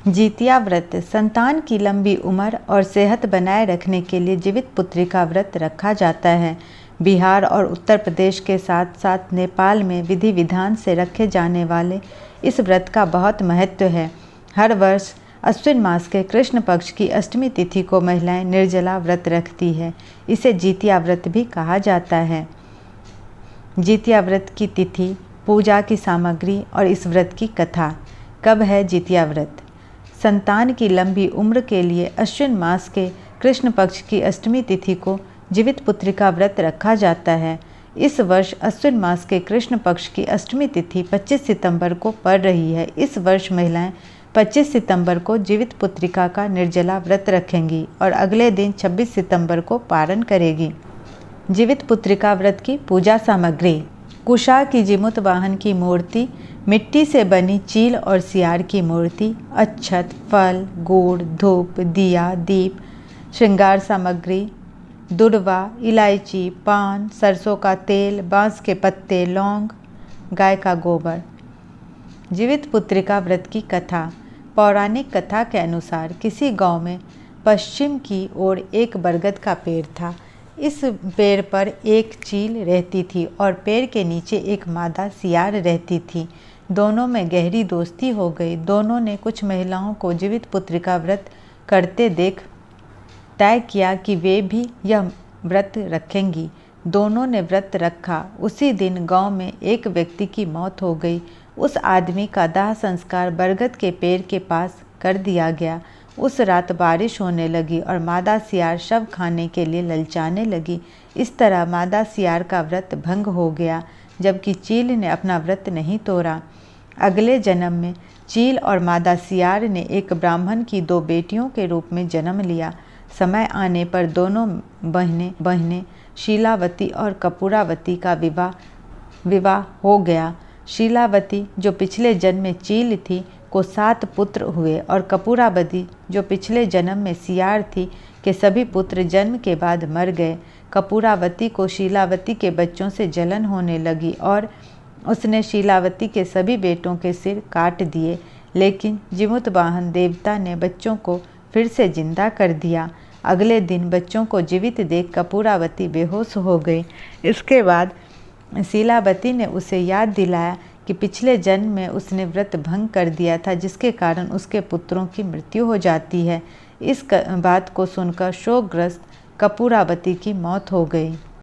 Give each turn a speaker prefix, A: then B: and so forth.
A: जितिया व्रत संतान की लंबी उम्र और सेहत बनाए रखने के लिए जीवित पुत्री का व्रत रखा जाता है। बिहार और उत्तर प्रदेश के साथ साथ नेपाल में विधि विधान से रखे जाने वाले इस व्रत का बहुत महत्व है। हर वर्ष अश्विन मास के कृष्ण पक्ष की अष्टमी तिथि को महिलाएं निर्जला व्रत रखती है। इसे जितिया व्रत भी कहा जाता है। जितिया व्रत की तिथि, पूजा की सामग्री और इस व्रत की कथा। कब है जितिया व्रत? संतान की लंबी उम्र के लिए अश्विन मास के कृष्ण पक्ष की अष्टमी तिथि को जीवित पुत्री का व्रत रखा जाता है। इस वर्ष अश्विन मास के कृष्ण पक्ष की अष्टमी तिथि 25 सितंबर को पड़ रही है। इस वर्ष महिलाएं 25 सितंबर को जीवित पुत्रिका का निर्जला व्रत रखेंगी और अगले दिन 26 सितंबर को पारण करेगी। जीवित पुत्रिका व्रत की पूजा सामग्री। कुशा की जीमूत वाहन की मूर्ति, मिट्टी से बनी चील और सियार की मूर्ति, अक्षत, फल, गुड़, धूप, दिया, दीप, श्रृंगार सामग्री, दुर्वा, इलायची, पान, सरसों का तेल, बांस के पत्ते, लौंग, गाय का गोबर। जीवित पुत्रिका व्रत की कथा। पौराणिक कथा के अनुसार किसी गांव में पश्चिम की ओर एक बरगद का पेड़ था। इस पेड़ पर एक चील रहती थी और पेड़ के नीचे एक मादा सियार रहती थी। दोनों में गहरी दोस्ती हो गई। दोनों ने कुछ महिलाओं को जीवित पुत्रिका व्रत करते देख तय किया कि वे भी यह व्रत रखेंगी। दोनों ने व्रत रखा। उसी दिन गांव में एक व्यक्ति की मौत हो गई। उस आदमी का दाह संस्कार बरगद के पेड़ के पास कर दिया गया। उस रात बारिश होने लगी और मादा सियार शव खाने के लिए ललचाने लगी। इस तरह मादा सियार का व्रत भंग हो गया, जबकि चील ने अपना व्रत नहीं तोड़ा। अगले जन्म में चील और मादा सियार ने एक ब्राह्मण की 2 बेटियों के रूप में जन्म लिया। समय आने पर दोनों बहनें शीलावती और कपूरावती का विवाह हो गया। शीलावती, जो पिछले जन्म में चील थी, को 7 पुत्र हुए और कपूरावती, जो पिछले जन्म में सियार थी, के सभी पुत्र जन्म के बाद मर गए। कपूरावती को शीलावती के बच्चों से जलन होने लगी और उसने शीलावती के सभी बेटों के सिर काट दिए, लेकिन जीमूत वाहन देवता ने बच्चों को फिर से जिंदा कर दिया। अगले दिन बच्चों को जीवित देख कपूरावती बेहोश हो गई। इसके बाद शीलावती ने उसे याद दिलाया कि पिछले जन्म में उसने व्रत भंग कर दिया था, जिसके कारण उसके पुत्रों की मृत्यु हो जाती है। इस बात को सुनकर शोकग्रस्त कपूरावती की मौत हो गई।